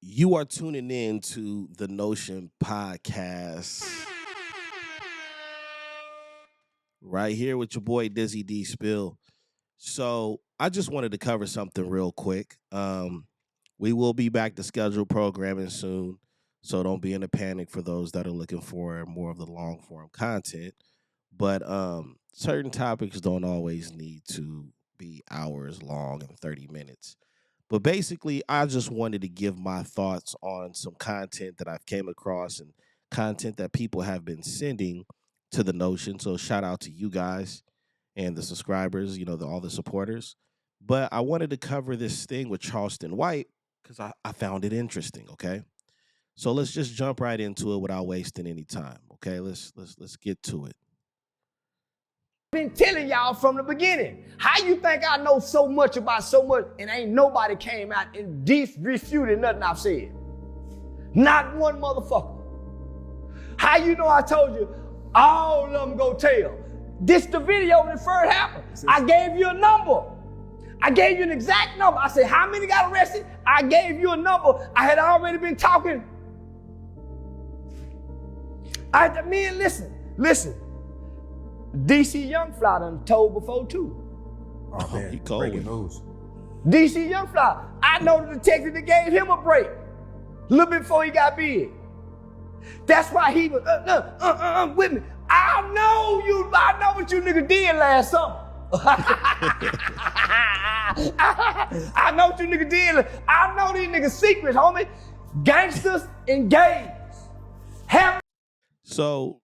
You are tuning in to the Notion podcast right here with your boy Dizzy D Spill. So I just wanted to cover something real quick. We will be back to scheduled programming soon, so don't be in a panic for those that are looking for more of the long form content. But certain topics don't always need to be hours long and 30 minutes. But basically, I just wanted to give my thoughts on some content that I've came across and content that people have been sending to the Notion. So shout out to you guys and the subscribers, all the supporters. But I wanted to cover this thing with Charleston White because I found it interesting. Okay, so let's just jump right into it without wasting any time. Okay, let's get to it. Been telling y'all from the beginning. How you think I know so much about so much and ain't nobody came out and refuted nothing I've said? Not one motherfucker. How you know I told you all of them go tell? This the video when it first happened. I gave you a number. I gave you an exact number. I said, how many got arrested? I gave you a number. I had already been talking. Man, listen. DC Young Fly done told before too. Oh man, he cold. breaking news. DC Young Fly, I know the detective that gave him a break a little bit before he got big. That's why he was with me. I know what you niggas did last summer. I know what you niggas did. I know these niggas secrets, homie. Gangsters and gays. So,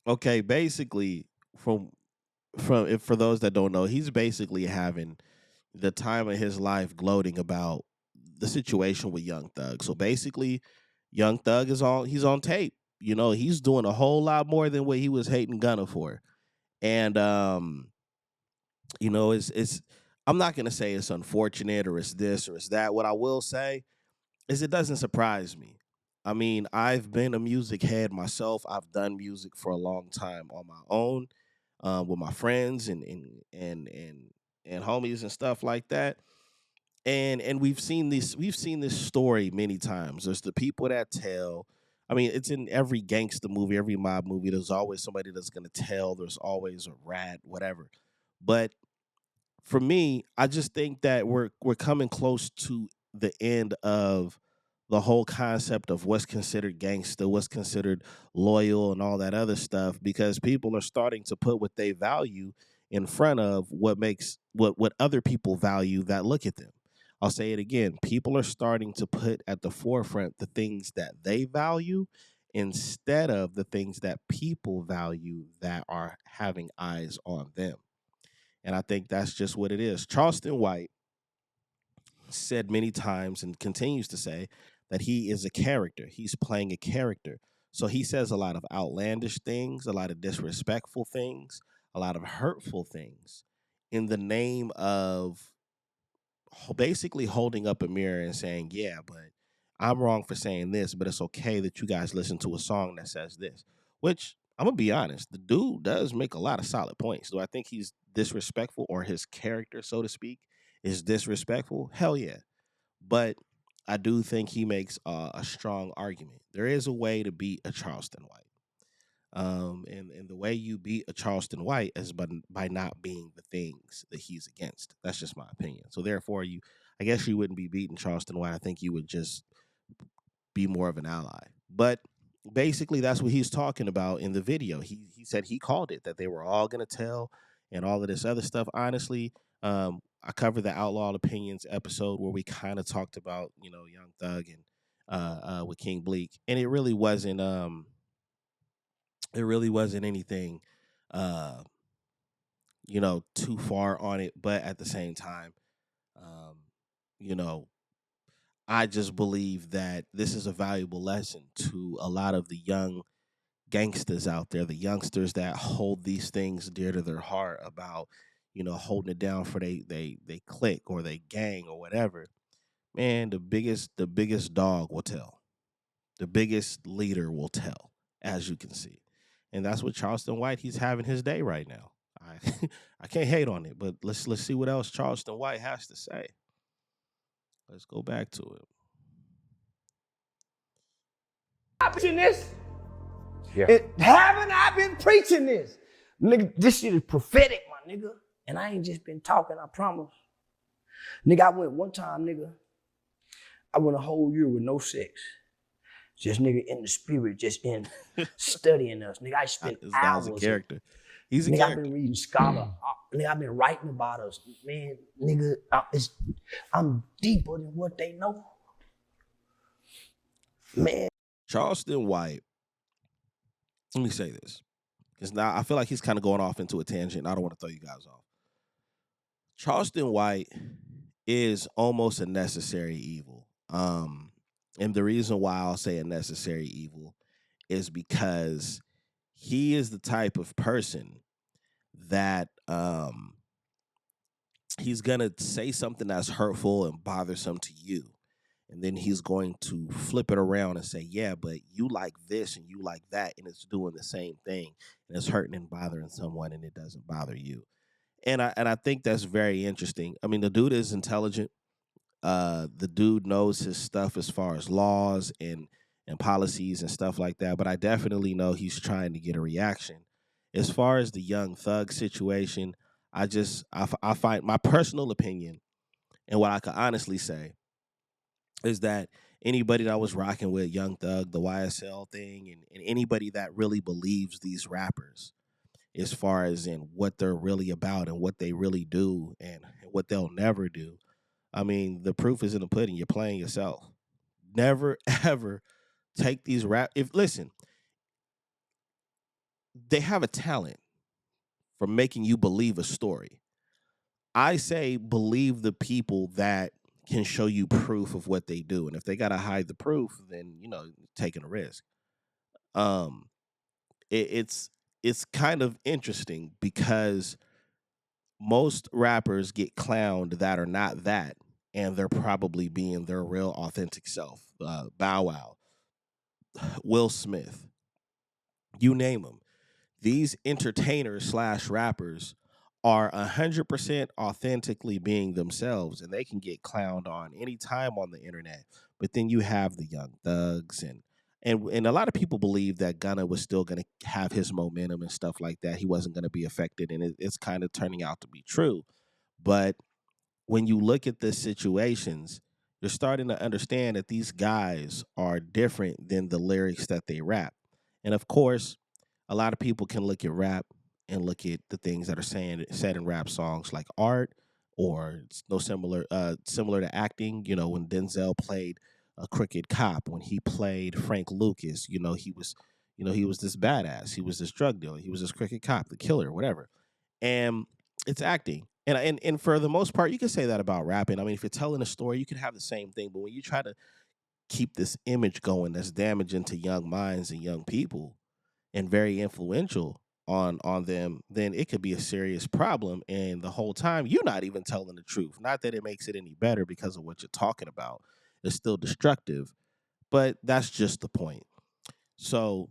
okay, basically, for those that don't know, he's basically having the time of his life gloating about the situation with Young Thug. So basically, Young Thug he's on tape. He's doing a whole lot more than what he was hating Gunna for. And it's I'm not gonna say it's unfortunate or it's this or it's that. What I will say is it doesn't surprise me. I mean, I've been a music head myself. I've done music for a long time on my own, with my friends and homies and stuff like that. And we've seen this story many times. There's the people that tell. I mean, it's in every gangster movie, every mob movie. There's always somebody that's gonna tell. There's always a rat, whatever. But for me, I just think that we're coming close to the end of the whole concept of what's considered gangster, what's considered loyal, and all that other stuff, because people are starting to put what they value in front of what makes what other people value that look at them. I'll say it again. People are starting to put at the forefront the things that they value instead of the things that people value that are having eyes on them. And I think that's just what it is. Charleston White said many times and continues to say that he is a character. He's playing a character. So he says a lot of outlandish things, a lot of disrespectful things, a lot of hurtful things in the name of basically holding up a mirror and saying, yeah, but I'm wrong for saying this, but it's okay that you guys listen to a song that says this. Which I'm gonna be honest, the dude does make a lot of solid points. Do I think he's disrespectful or his character, so to speak, is disrespectful? Hell yeah. But I do think he makes a strong argument. There is a way to beat a Charleston White. And the way you beat a Charleston White is by not being the things that he's against. That's just my opinion. So therefore, I guess you wouldn't be beating Charleston White. I think you would just be more of an ally. But basically, that's what he's talking about in the video. He said he called it, that they were all gonna tell and all of this other stuff. Honestly, I covered the Outlaw Opinions episode where we kind of talked about Young Thug and with King Bleak, and it really wasn't anything uh too far on it, but at the same time, um you know I just believe that this is a valuable lesson to a lot of the young gangsters out there, the youngsters that hold these things dear to their heart about holding it down for they clique or they gang or whatever. Man, the biggest dog will tell, the biggest leader will tell, as you can see. And that's what Charleston White, he's having his day right now. I I can't hate on it, but let's see what else Charleston White has to say. Let's go back to it. I been preaching this? Yeah. Haven't I been preaching this? Nigga, this shit is prophetic, my nigga. And I ain't just been talking, I promise. Nigga, I went one time, nigga. I went a whole year with no sex. Just nigga in the spirit, just in studying us. Nigga, I spent hours. This guy's a character. He's a nigga, character. I've been reading scholar. Nigga, I've been writing about us. Man, nigga, I'm deeper than what they know. Man. Charleston White, let me say this. Because now I feel like he's kind of going off into a tangent. I don't want to throw you guys off. Charleston White is almost a necessary evil. And the reason why I'll say a necessary evil is because he is the type of person that he's going to say something that's hurtful and bothersome to you. And then he's going to flip it around and say, yeah, but you like this and you like that, and it's doing the same thing, and it's hurting and bothering someone, and it doesn't bother you. And I think that's very interesting. I mean, the dude is intelligent. The dude knows his stuff as far as laws and policies and stuff like that. But I definitely know he's trying to get a reaction. As far as the Young Thug situation, I find my personal opinion, and what I could honestly say, is that anybody that was rocking with Young Thug, the YSL thing, and anybody that really believes these rappers, as far as in what they're really about and what they really do and what they'll never do. I mean, the proof is in the pudding. You're playing yourself. Never, ever take these listen, they have a talent for making you believe a story. I say believe the people that can show you proof of what they do. And if they got to hide the proof, then, taking a risk. It's kind of interesting because most rappers get clowned that are not that, and they're probably being their real authentic self. Bow Wow, Will Smith, you name them. These entertainers / rappers are 100% authentically being themselves, and they can get clowned on any time on the internet. But then you have the Young Thugs, and a lot of people believe that Gunna was still going to have his momentum and stuff like that. He wasn't going to be affected, and it's kind of turning out to be true. But when you look at the situations, you're starting to understand that these guys are different than the lyrics that they rap. And of course, a lot of people can look at rap and look at the things that are said in rap songs like art, or it's similar to acting. When Denzel played a crooked cop, when he played Frank Lucas, he was this badass, he was this drug dealer, he was this crooked cop, the killer, whatever. And it's acting. And for the most part, you can say that about rapping. I mean, if you're telling a story, you can have the same thing. But when you try to keep this image going that's damaging to young minds and young people and very influential on them, then it could be a serious problem. And the whole time, you're not even telling the truth. Not that it makes it any better because of what you're talking about. It's still destructive. But that's just the point. So,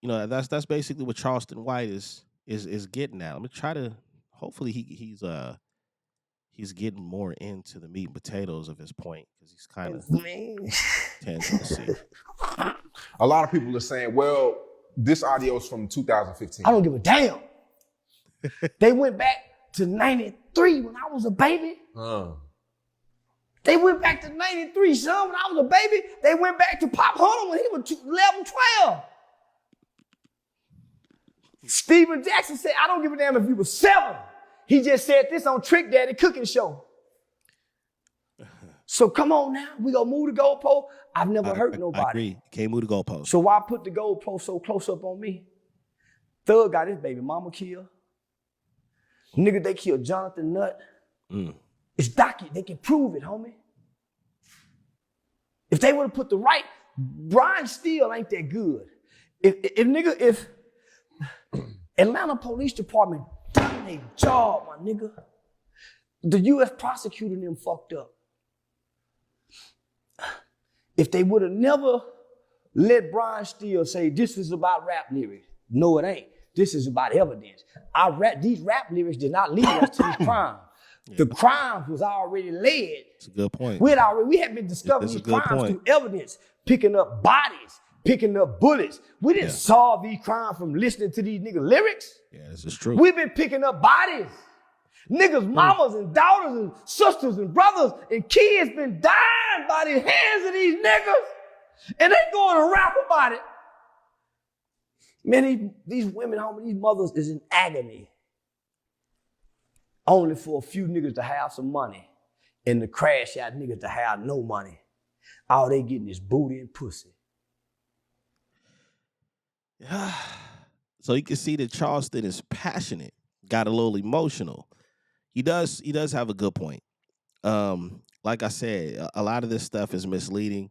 that's basically what Charleston White is getting at. Let me try to. Hopefully, he's getting more into the meat and potatoes of his point, because he's kind of tangent to see. A lot of people are saying, well, this audio is from 2015. I don't give a damn. They went back to 93 when I was a baby. They went back to 93, son, when I was a baby. They went back to Pop Hunter when he was 11, 12. Steven Jackson said, I don't give a damn if you were 7. He just said this on Trick Daddy Cooking Show. So come on now, we gonna move the goalpost. I've never hurt nobody. I agree. Can't move the goalpost. So why put the goalpost so close up on me? Thug got his baby mama killed. Nigga, they killed Jonathan Nutt. It's documented. They can prove it, homie. If they would have put the right, Brian Steele ain't that good. If Atlanta Police Department done their job, my nigga, the U.S. prosecutor them fucked up. If they would have never let Brian Steele say this is about rap lyrics, no, it ain't. This is about evidence. These rap lyrics did not lead us to these crimes. Yeah. The crimes was already led. That's a good point. We had been discovering these crimes through evidence, picking up bodies, picking up bullets. We didn't solve these crimes from listening to these niggas' lyrics. Yeah, this is true. We've been picking up bodies. Niggas' mamas and daughters and sisters and brothers and kids been dying by the hands of these niggas. And they going to rap about it. Man, these women, homie, these mothers is in agony. Only for a few niggas to have some money and the crash out niggas to have no money. All they getting is booty and pussy. So you can see that Charleston is passionate, got a little emotional. He does have a good point. Like I said, a lot of this stuff is misleading.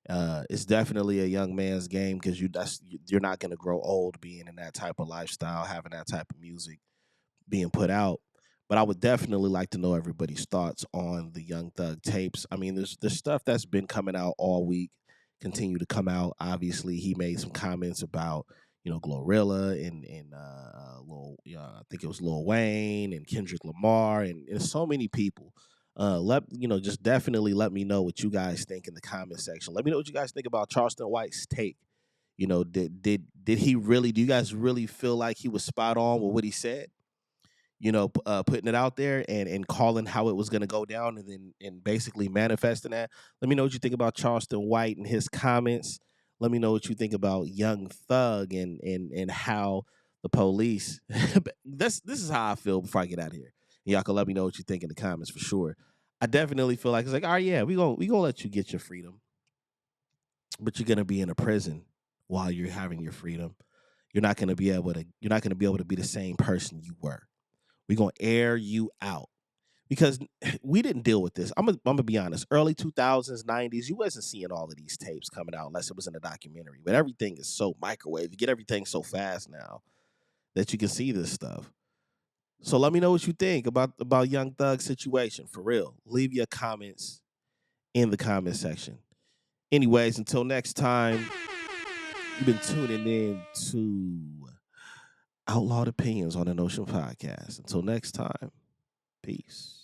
It's definitely a young man's game because you're not going to grow old being in that type of lifestyle, having that type of music being put out. But I would definitely like to know everybody's thoughts on the Young Thug tapes. I mean, there's stuff that's been coming out all week, continue to come out. Obviously, he made some comments about, Glorilla and I think it was Lil Wayne and Kendrick Lamar and so many people. Just definitely let me know what you guys think in the comment section. Let me know what you guys think about Charleston White's take. Did he really? Do you guys really feel like he was spot on with what he said? Putting it out there and calling how it was going to go down and basically manifesting that. Let me know what you think about Charleston White and his comments. Let me know what you think about Young Thug and how the police. This is how I feel before I get out of here. Y'all can let me know what you think in the comments for sure. I definitely feel like it's like, all right, yeah, we gonna let you get your freedom, but you're gonna be in a prison while you're having your freedom. You're not gonna be able to be the same person you were. We're going to air you out because we didn't deal with this. I'm gonna be honest. Early 2000s, 90s, you wasn't seeing all of these tapes coming out unless it was in a documentary. But everything is so microwave. You get everything so fast now that you can see this stuff. So let me know what you think about Young Thug's situation. For real. Leave your comments in the comment section. Anyways, until next time, you've been tuning in to Outlawed Opinions on the Notion Podcast. Until next time, peace.